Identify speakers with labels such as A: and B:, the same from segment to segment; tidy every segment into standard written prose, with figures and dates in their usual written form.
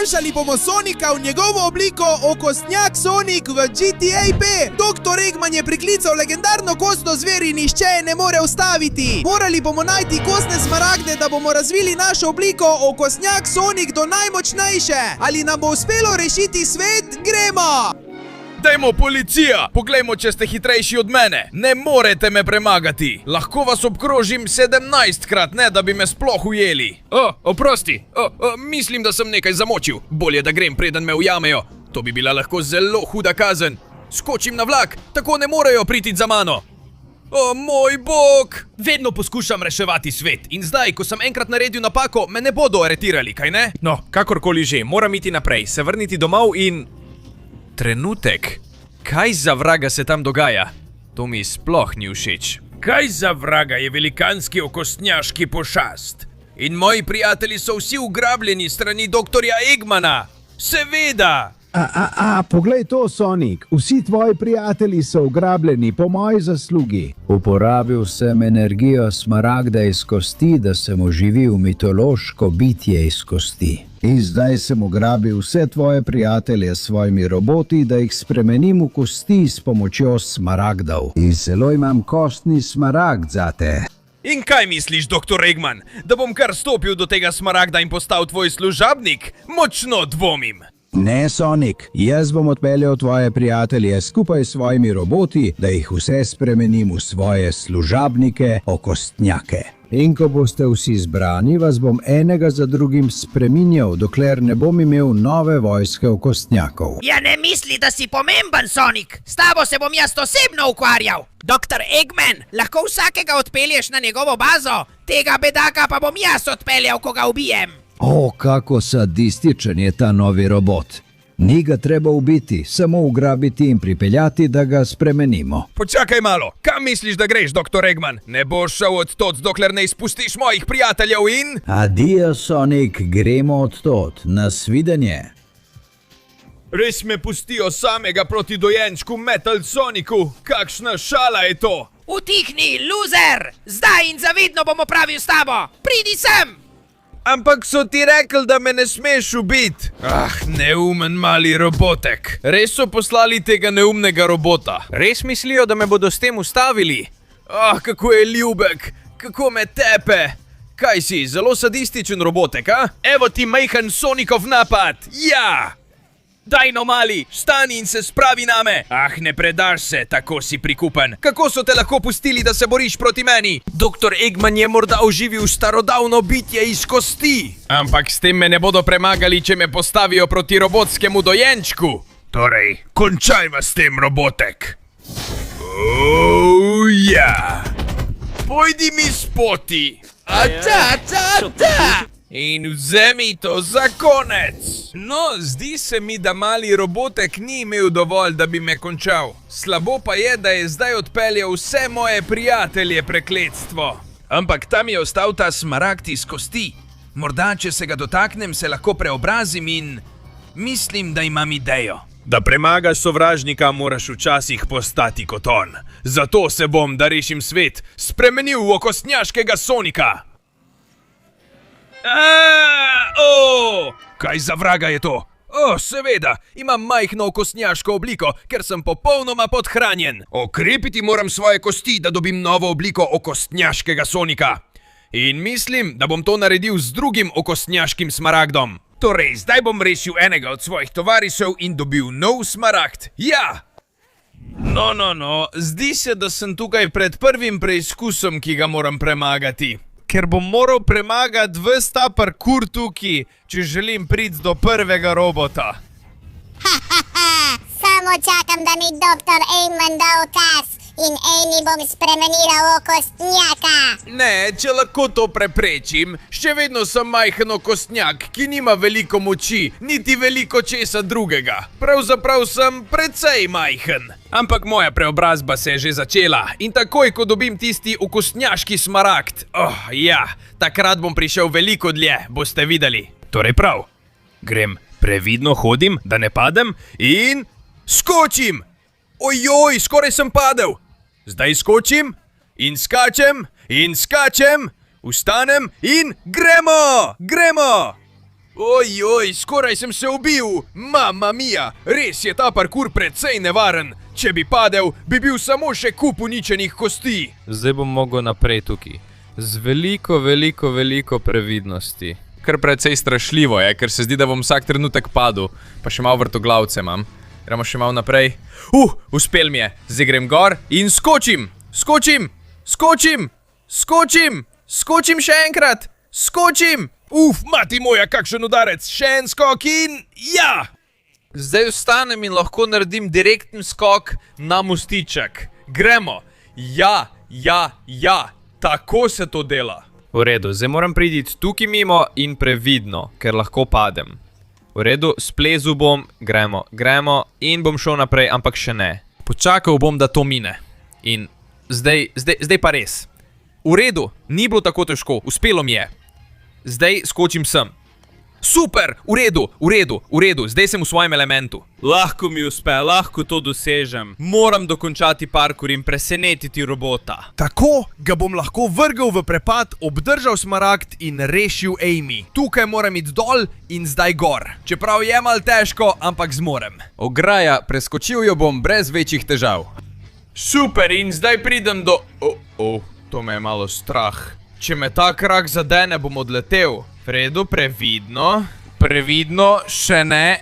A: Poboljšali bomo Sonika v njegovo obliko okostnjak Sonic v GTA 5. Dr. Eggman je priklical legendarno kostno zver in nihče je ne more ustaviti. Morali bomo najti kostne smaragde, da bomo razvili našo obliko okostnjak Sonic do najmočnejše. Ali nam bo uspelo rešiti svet? Gremo!
B: Dajmo, policija! Poglejmo, če ste hitrejši od mene. Ne morete me premagati. Lahko vas obkrožim 17krat, ne da bi me sploh ujeli. Oprosti. Mislim, da sem nekaj zamočil. Bolje, da grem, preden me ujamejo. To bi bila lahko zelo huda kazen. Skočim na vlak, tako ne morejo priti za mano. O, moj bog! Vedno poskušam reševati svet. In zdaj, ko sem enkrat naredil napako, me ne bodo aretirali, kaj ne?
C: No, kakorkoli že, moram iti naprej, se vrniti domov in... Trenutek. Kaj za vraga se tam dogaja? To mi sploh ni všeč.
B: Kaj za vraga je velikanski okostnjaški pošast? In moji prijatelji so vsi ugrabljeni strani doktorja Eggmana. Seveda!
D: Poglej to, Sonic. Vsi tvoji prijatelji so ugrabljeni po moji zaslugi. Uporabil sem energijo smaragda iz kosti, da sem oživil mitološko bitje iz kosti. In zdaj sem ugrabil vse tvoje prijatelje s svojimi roboti, da jih spremenim v kosti s pomočjo smaragdov. In zelo imam kostni smaragd zate.
B: In kaj misliš, doktor Eggman? Da bom kar stopil do tega smaragda in postal tvoj služabnik? Močno dvomim.
D: Ne, Sonic, jaz bom odpeljal tvoje prijatelje skupaj s svojimi roboti, da jih vse spremenim v svoje služabnike okostnjake. In ko boste vsi zbrani, vas bom enega za drugim spreminjal, dokler ne bom imel nove vojske okostnjakov.
E: Ja, ne misli, da si pomemben, Sonic. S tabo se bom jaz osebno ukvarjal. Doktor Eggman, lahko vsakega odpelješ na njegovo bazo? Tega bedaka pa bom jaz odpeljal, ko ga ubijem.
D: O, kako sadističen je ta novi robot. Ni ga treba ubiti, samo ugrabiti in pripeljati, da ga spremenimo.
B: Počakaj malo, kam misliš, da greš, doktor Eggman? Ne boš šel odtot, dokler ne izpustiš mojih prijateljev in...
D: Adijo, Sonic, gremo odtot. Nasvidenje.
B: Res me pustijo samega proti dojenčku Metal Sonicu. Kakšna šala je to?
E: Utihni, loser! Zdaj in zavedno bom opravil s tabo. Pridi sem!
B: Ampak so ti rekli, da me ne smeš ubiti. Neumen mali robotek. Res so poslali tega neumnega robota.
C: Res mislijo, da me bodo s tem ustavili?
B: Kako je ljubek, kako me tepe. Kaj si, zelo sadističen robotek, a? Evo ti majhen Sonicov napad. Ja! Daj no, mali, stani in se spravi name. Ne predaš se, tako si prikupen. Kako so te lahko pustili, da se boriš proti meni? Doktor Eggman je morda oživil starodavno bitje iz kosti. Ampak s tem me ne bodo premagali, če me postavijo proti robotskemu dojenčku. Torej, končajva s tem, robotek. Ja. Pojdi mi spoti. In vzemi to za konec. No, zdi se mi, da mali robotek ni imel dovolj, da bi me končal. Slabo pa je, da je zdaj odpeljal vse moje prijatelje prekletstvo. Ampak tam je ostal ta smaragd iz kosti. Morda, če se ga dotaknem, se lahko preobrazim in... mislim, da imam idejo. Da premagaš sovražnika, moraš včasih postati kot on. Zato se bom, da rešim svet, spremenil v okostnjaškega Sonika. Kaj za vraga je to? Seveda, imam majhno okostnjaško obliko, ker sem popolnoma podhranjen. Okrepiti moram svoje kosti, da dobim novo obliko okostnjaškega Sonika. In mislim, da bom to naredil z drugim okostnjaškim smaragdom. Torej, zdaj bom rešil enega od svojih tovarišev in dobil nov smaragd. Ja! No, zdi se, da sem tukaj pred prvim preizkusom, ki ga moram premagati. Ker bom moral premagati ves ta parkour tukaj, če želim priti do prvega robota.
F: Samo čakam, da mi doktor Eggman da ukaz in Amy bom spremenila v okostnjaka.
B: Ne, če lahko to preprečim, še vedno sem majhen okostnjak, ki nima veliko moči, niti veliko česa drugega. Pravzaprav sem precej majhen. Ampak moja preobrazba se je že začela in takoj, ko dobim tisti okostnjaški smaragd, takrat bom prišel veliko dlje, boste videli. Torej prav, grem, previdno hodim, da ne padem in skočim! Ojoj, skoraj sem padel! Zdaj skočim in skačem in skačem, vstanem in gremo! Ojoj, skoraj sem se ubil! Mamma mia, res je ta parkur precej nevaren. Če bi padel, bi bil samo še kup uničenih kosti.
C: Zdaj bom mogel naprej tukaj. Z veliko previdnosti. Kar precej strašljivo je, ker se zdi, da bom vsak trenutek padel. Pa še malo vrtoglavce imam. Gremo še malo naprej. Uspel mi je. Zdaj grem gor in skočim! Skočim! Skočim! Skočim! Skočim še enkrat! Skočim!
B: Mati moja, kakšen udarec! Še en skok in ja!
C: Zdaj vstanem in lahko naredim direkten skok na mostiček. Gremo! Ja! Tako se to dela. V redu, zdaj moram priti tukaj mimo in previdno, ker lahko padem. V redu, splezu bom, gremo in bom šel naprej, ampak še ne. Počakal bom, da to mine. In zdaj pa res. V redu, ni bilo tako težko, uspelo mi je. Zdaj skočim sem. Super, v redu, zdaj sem v svojem elementu. Lahko mi uspe, lahko to dosežem. Moram dokončati parkour in presenetiti robota.
B: Tako ga bom lahko vrgel v prepad, obdržal smaragd in rešil Amy. Tukaj moram iti dol in zdaj gor. Čeprav je malo težko, ampak zmorem.
C: Ograja, preskočil jo bom brez večjih težav. Super, in zdaj pridem do... To me je malo strah. Če me ta krak zadene, bom odletel. V redu, previdno. Še ne.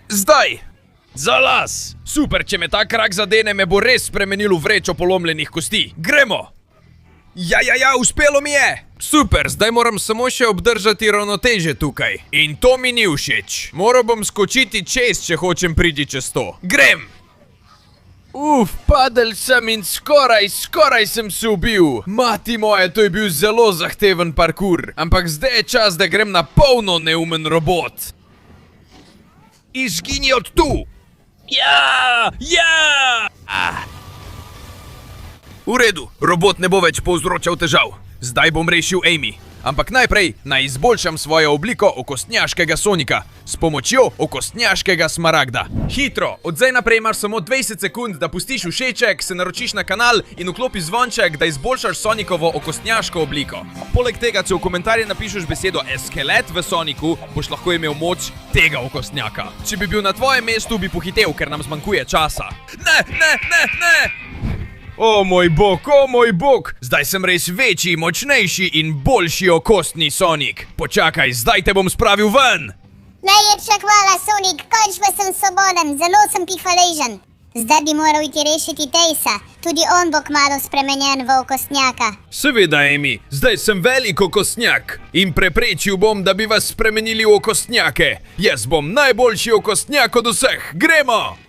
C: Zdaj! Za las! Super, če me ta krak zadene, me bo res spremenil v vrečo polomljenih kosti. Gremo! Ja, uspelo mi je! Super, zdaj moram samo še obdržati ravnotežje tukaj. In to mi ni všeč. Moral bom skočiti čez, če hočem priti čez to. Grem! Padel sem in skoraj sem se ubil. Mati moja, to je bil zelo zahteven parkur. Ampak zdaj je čas, da grem na polno neumen robot. Izgini od tu! Ja! V redu, robot ne bo več povzročal težav. Zdaj bom rešil Amy. Ampak najprej naj izboljšam svojo obliko okostnjaškega Sonika s pomočjo okostnjaškega smaragda. Hitro, od zdaj naprej imaš samo 20 sekund, da pustiš všeček, se naročiš na kanal in vklopiš zvonček, da izboljšaš Sonikovo okostnjaško obliko. Poleg tega, če v komentarje napišeš besedo eskelet v Soniku, boš lahko imel moč tega okostnjaka. Če bi bil na tvojem mestu, bi pohitev, ker nam zmanjkuje časa. Ne! O moj bog, zdaj sem res večji, močnejši in boljši okostni Sonik. Počakaj, zdaj te bom spravil ven.
F: Najlepša hvala, Sonik, končno sem svoboden, zelo sem ti hvaležen. Zdaj bi moral iti rešiti Tejsa, tudi on bo kmalu spremenjen v okostnjaka.
B: Seveda, Amy, zdaj sem velik okostnjak in preprečil bom, da bi vas spremenili v okostnjake. Jaz bom najboljši okostnjak od vseh, gremo!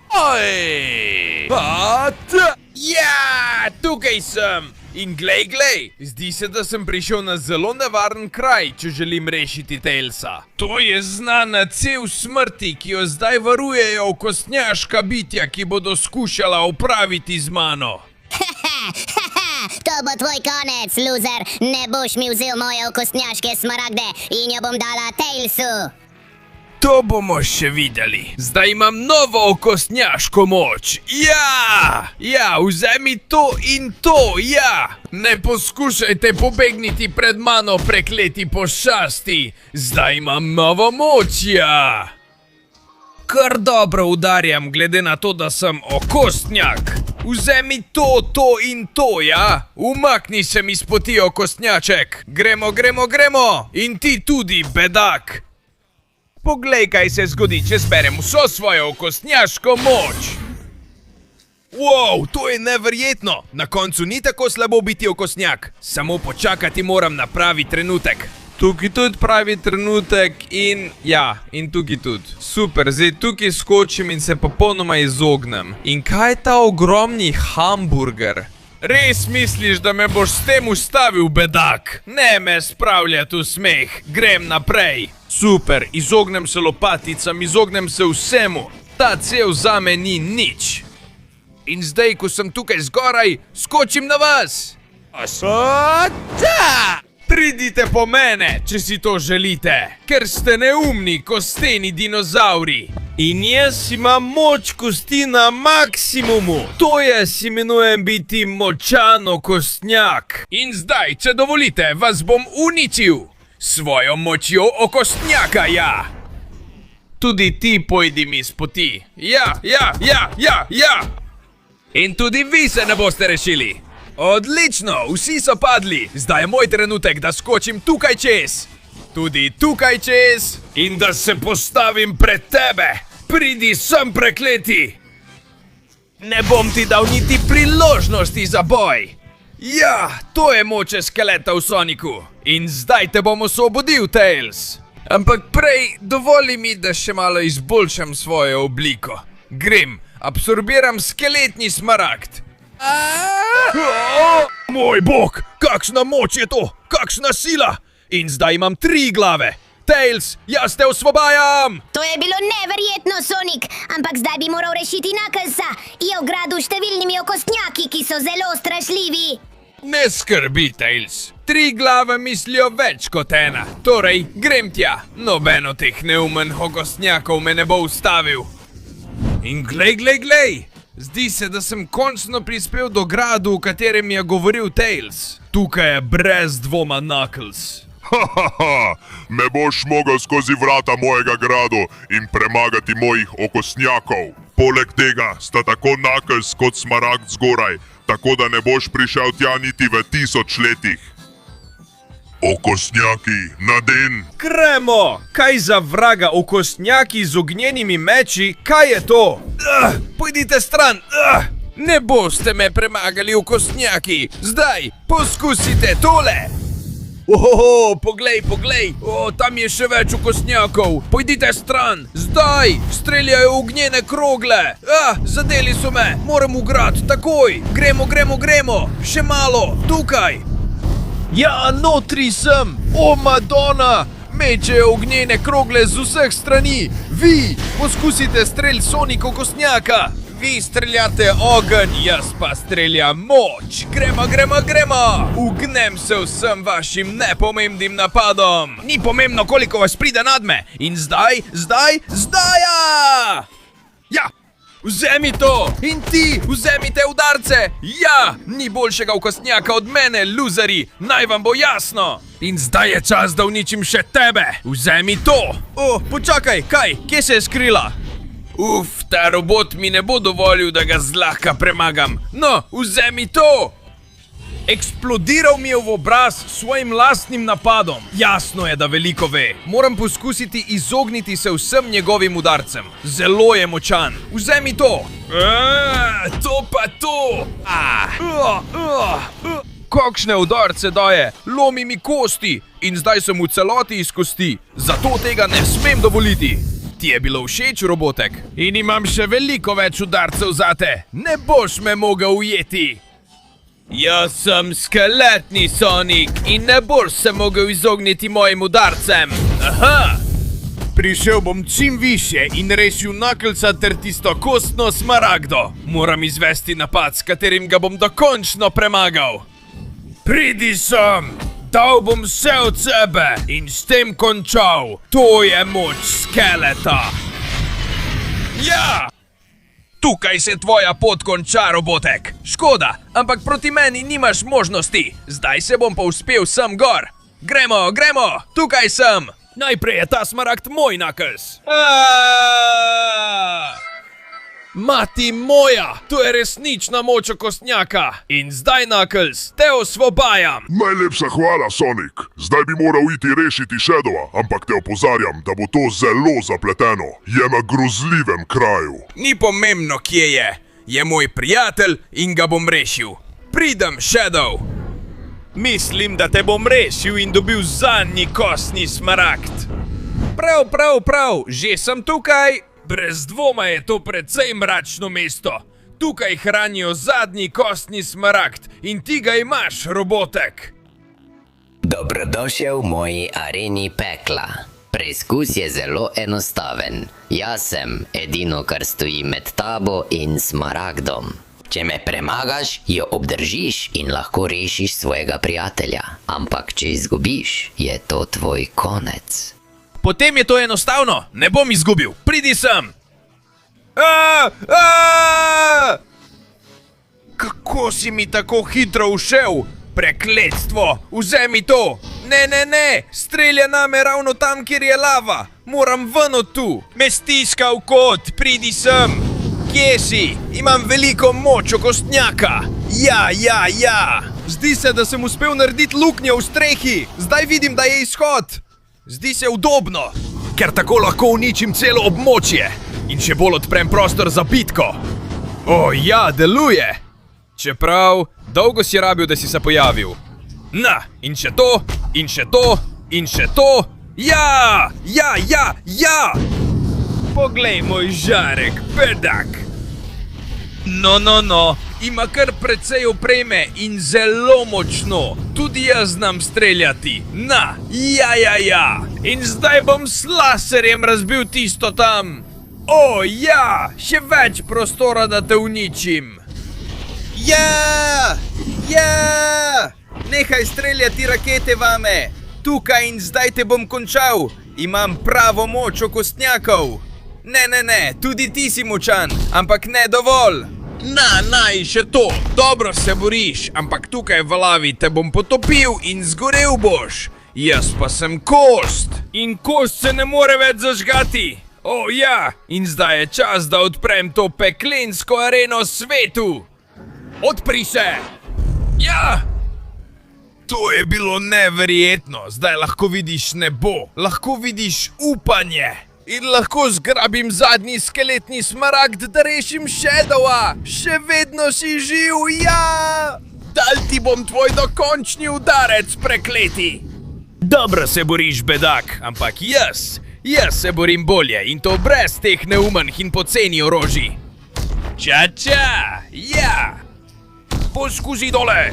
B: Ja, tukaj sem. In glej, zdi se, da sem prišel na zelo nevaren kraj, če želim rešiti Tailsa. To je znana cev smrti, ki jo zdaj varujejo okostnjaška bitja, ki bodo skušala opraviti z mano.
F: To bo tvoj konec, loser. Ne boš mi vzel moje okostnjaške smaragde in jo bom dala Tailsu.
B: To bomo še videli. Zdaj imam novo okostnjaško moč. Ja, vzemi to in to, ja. Ne poskušajte pobegniti pred mano, prekleti pošasti. Zdaj imam novo moč, ja. Kar dobro udarjam, glede na to, da sem okostnjak. Vzemi to in to, ja. Umakni se mi s poti, okostnjaček. Gremo. In ti tudi, bedak. Poglej, kaj se zgodi, če zberem vso svojo okostnjaško moč. Wow, to je neverjetno. Na koncu ni tako slabo biti okostnjak. Samo počakati moram na pravi trenutek. Tukaj tudi pravi trenutek in tukaj tudi. Super, zdaj tukaj skočim in se popolnoma izognem. In kaj je ta ogromni hamburger? Res misliš, da me boš s tem ustavil, bedak? Ne me spravljati v smeh, grem naprej. Super, izognem se lopaticam, izognem se vsemu. Ta cev zame ni nič. In zdaj, ko sem tukaj zgoraj, skočim na vas. Pridite po mene, če si to želite, ker ste neumni kosteni dinozauri. In jaz imam moč kosti na maksimumu. To jaz imenujem biti močan okostnjak. In zdaj, če dovolite, vas bom uničil.
C: Svojo močjo okostnjaka, ja! Tudi ti pojdi mi s poti. Ja! In tudi vi se ne boste rešili. Odlično, vsi so padli. Zdaj je moj trenutek, da skočim tukaj čez. Tudi tukaj čez. In da se postavim pred tebe. Pridi sem, prekleti. Ne bom ti dal niti priložnosti za boj. Ja, to je moče skeleta v Soniku. In zdaj te bom osvobodil, Tails. Ampak prej dovoli mi, da še malo izboljšam svojo obliko. Grem, absorbiram skeletni smaragd. Moj bog, kakšna moč je to, kakšna sila. In zdaj imam 3 glave. Tails, jaz te osvobajam!
G: To je bilo neverjetno, Sonic, ampak zdaj bi moral rešiti Knucklesa. Je v gradu s številnimi okostnjaki, ki so zelo strašljivi.
C: Ne skrbi, Tails. 3 glave mislijo več kot ena. Torej, grem tja. Noben od teh neumen okostnjakov me ne bo ustavil. In glej. Zdi se, da sem končno prispel do gradu, v katerem je govoril Tails. Tukaj je brez dvoma Knuckles.
H: Ne boš mogel skozi vrata mojega gradu in premagati mojih okostnjakov. Poleg tega sta tako Knuckles kot Smaragd zgoraj, tako da ne boš prišel tja niti v 1000 letih. Okostnjaki, na den!
C: Gremo! Kaj za vraga, okostnjaki z ognjenimi meči? Kaj je to? Pojdite stran! Ne boste me premagali, okostnjaki! Zdaj, poskusite tole! Ohoho, poglej! Tam je še več okostnjakov! Pojdite stran! Zdaj! Streljajo ognjene krogle! Zadeli so me! Moram v grad, takoj! Gremo! Še malo! Tukaj! Ja, notri sem! O, Madonna! Mečejo ognjene krogle z vseh strani! Vi! Poskusite strelj Sonic okostnjaka! Vi streljate ogenj, jaz pa streljam moč! Gremo! Ugnem se vsem vašim nepomembnim napadom! Ni pomembno, koliko vas pride nad me! In zdaj! Ja! Vzemi to! In ti! Vzemite udarce! Ja! Ni boljšega okostnjaka od mene, luzeri! Naj vam bo jasno! In zdaj je čas, da uničim še tebe! Vzemi to! Počakaj, kaj? Kje se je skrila? Ta robot mi ne bo dovolil, da ga zlahka premagam. No, vzemi to! Eksplodiral mi je v obraz s svojim lastnim napadom. Jasno je, da veliko ve. Moram poskusiti izogniti se vsem njegovim udarcem. Zelo je močan. Vzemi to! To pa to! Kakšne udarce daje? Lomi mi kosti. In zdaj sem v celoti iz kosti. Zato tega ne smem dovoliti. Ti je bilo všeč, robotek? In imam še veliko več udarcev zate. Ne boš me mogel ujeti. Jaz sem skeletni Sonic in ne boš se mogel izogniti mojim udarcem. Prišel bom čim više in rešil Knucklesa ter tisto kostno Smaragdo. Moram izvesti napad, s katerim ga bom dokončno premagal. Pridi sem! Dal bom vse od sebe in s tem končal. To je moč skeleta. Ja! Tukaj se tvoja pot konča, robotek. Škoda, ampak proti meni nimaš možnosti. Zdaj se bom pa uspel sem gor. Gremo! Tukaj sem! Najprej je ta Smaragd moj, Knuckles. Mati moja, to je resnična moč okostnjaka. In zdaj, Knuckles, te osvobajam.
H: Najlepša hvala, Sonic. Zdaj bi moral iti rešiti Shadowa, ampak te opozarjam, da bo to zelo zapleteno. Je na grozljivem kraju.
C: Ni pomembno, kje je. Je moj prijatelj in ga bom rešil. Pridem, Shadow. Mislim, da te bom rešil in dobil zadnji kostni Smaragd. Prav, že sem tukaj. Brez dvoma je to precej mračno mesto. Tukaj hranijo zadnji kostni Smaragd in ti ga imaš, robotek.
I: Dobrodošel v moji areni pekla. Preizkus je zelo enostaven. Jaz sem edino, kar stoji med tabo in Smaragdom. Če me premagaš, jo obdržiš in lahko rešiš svojega prijatelja. Ampak če izgubiš, je to tvoj konec.
C: Potem je to enostavno, ne bom izgubil, pridi sem! Kako si mi tako hitro ušel? Prekletstvo, vzemi to! Ne, strelja name ravno tam, kjer je lava. Moram ven od tu. Me stiska v kot, pridi sem. Kje si? Imam veliko moč okostnjaka. Ja. Zdi se, da sem uspel narediti luknjo v strehi. Zdaj vidim, da je izhod. Zdi se udobno, ker tako lahko uničim celo območje. In še bolj odprem prostor za bitko. O, ja, deluje. Čeprav, dolgo si rabil, da si se pojavil. Na, in še to, in še to, in še to. Ja! Poglej moj žarek, bedak. No, ima kar precej opreme in zelo močno. Tudi jaz znam streljati. Na, ja. In zdaj bom s laserjem razbil tisto tam. O, ja, še več prostora, da te uničim. Ja! Nehaj streljati rakete vame. Tukaj in zdaj te bom končal. Imam pravo moč okostnjakov. Ne, tudi ti si močan, ampak ne dovolj. Na, in še to. Dobro se boriš, ampak tukaj v lavi te bom potopil in zgorel boš. Jaz pa sem kost. In kost se ne more več zažgati. O, ja, in zdaj je čas, da odprem to peklensko areno svetu. Odpri se. Ja. To je bilo neverjetno. Zdaj lahko vidiš nebo, lahko vidiš upanje. In lahko zgrabim zadnji skeletni smaragd, da rešim Shadowa. Še vedno si živ, ja! Dal ti bom tvoj dokončni udarec, prekleti. Dobro se boriš, bedak, ampak jaz se borim bolje in to brez teh neumnih in poceni orožij. Ča, ja! Poskusi dole.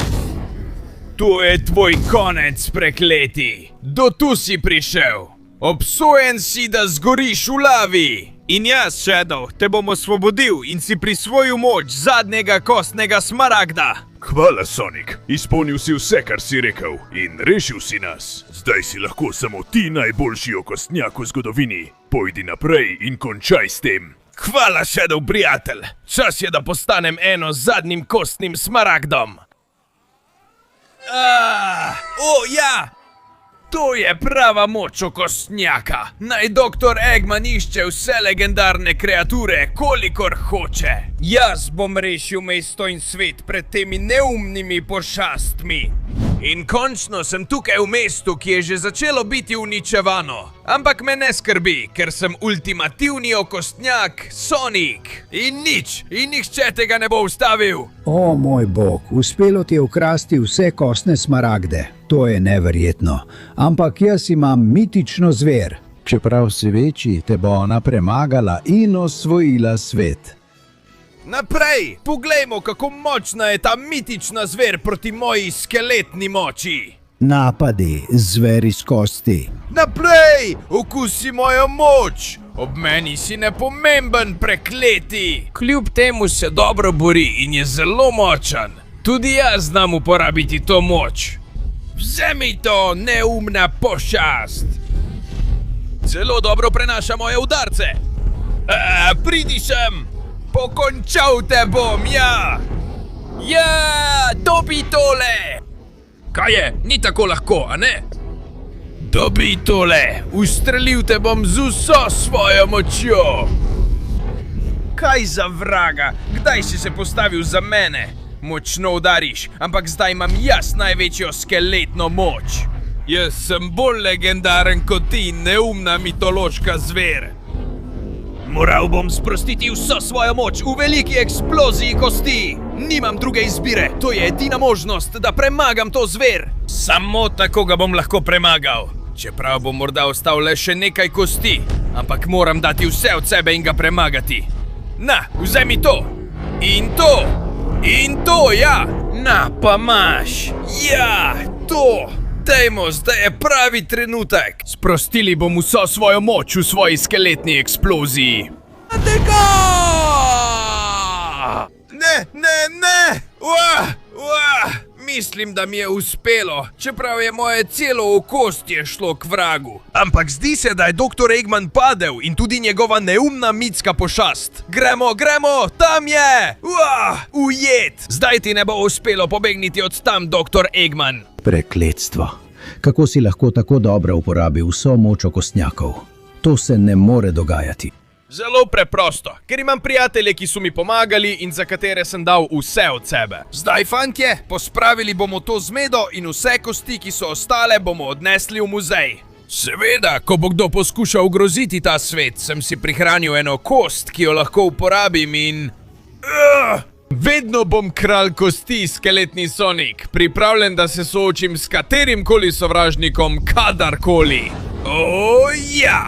C: To je tvoj konec, prekleti. Do tu si prišel. Obsojen si, da zgoriš v lavi. In jaz, Shadow, te bom osvobodil in si prisvojil moč zadnjega kostnega smaragda.
H: Hvala, Sonic. Izpolnil si vse, kar si rekel in rešil si nas. Zdaj si lahko samo ti najboljši okostnjak v zgodovini. Pojdi naprej in končaj s tem.
C: Hvala, Shadow, prijatelj. Čas je, da postanem eno z zadnjim kostnim smaragdom. O, ja! To je prava moč okostnjaka. Naj Dr. Eggman išče vse legendarne kreature, kolikor hoče. Jaz bom rešil mesto in svet pred temi neumnimi pošastmi. In končno sem tukaj v mestu, ki je že začelo biti uničevano. Ampak me ne skrbi, ker sem ultimativni okostnjak Sonic. In nihče tega ne bo ustavil.
D: O moj bog, uspelo ti je ukrasti vse kostne smaragde. To je neverjetno. Ampak jaz imam mitično zver. Čeprav si večji, te bo ona premagala in osvojila svet.
C: Naprej! Poglejmo, kako močna je ta mitična zver proti moji skeletni moči.
D: Napadi, zver iz kosti.
C: Naprej! Okusi mojo moč! Ob meni si nepomemben, prekleti! Kljub temu se dobro bori in je zelo močan. Tudi jaz znam uporabiti to moč. Vzemi to, neumna pošast! Zelo dobro prenaša moje udarce. Pridi sem! Pokončal te bom, ja! Ja, dobi tole! Kaj je? Ni tako lahko, a ne? Dobi tole! Ustrelil te bom z vso svojo močjo! Kaj za vraga? Kdaj si se postavil za mene? Močno udariš, ampak zdaj imam jaz največjo skeletno moč. Jaz sem bolj legendaren kot ti, neumna mitološka zver. Moral bom sprostiti vso svojo moč v veliki eksploziji kosti. Nimam druge izbire, to je edina možnost, da premagam to zver. Samo tako ga bom lahko premagal. Čeprav bom morda ostal le še nekaj kosti, ampak moram dati vse od sebe in ga premagati. Na, vzemi to. In to. In to, ja. Na, pa imaš. Ja, to. Dajmo, zdaj je pravi trenutek. Sprostili bom vso svojo moč v svoji skeletni eksploziji. Tega! Ne! Mislim, da mi je uspelo, čeprav je moje celo okostje šlo k vragu. Ampak zdi se, da je Dr. Eggman padel in tudi njegova neumna mitska pošast. Gremo, tam je! Ujet! Zdaj ti ne bo uspelo pobegniti od tam, Dr. Eggman.
D: Prekletstvo. kako si lahko tako dobro uporabil vso moč okostnjakov. To se ne more dogajati.
C: Zelo preprosto, ker imam prijatelje, ki so mi pomagali in za katere sem dal vse od sebe.
B: Zdaj, fantje, pospravili bomo to zmedo in vse kosti, ki so ostale, bomo odnesli v muzej. Seveda, ko bo kdo poskušal ogroziti ta svet, sem si prihranil eno kost, ki jo lahko uporabim in...
C: Vedno bom kralj kosti, skeletni Sonic, pripravljen, da se soočim s katerimkoli sovražnikom kadarkoli.
B: O, ja!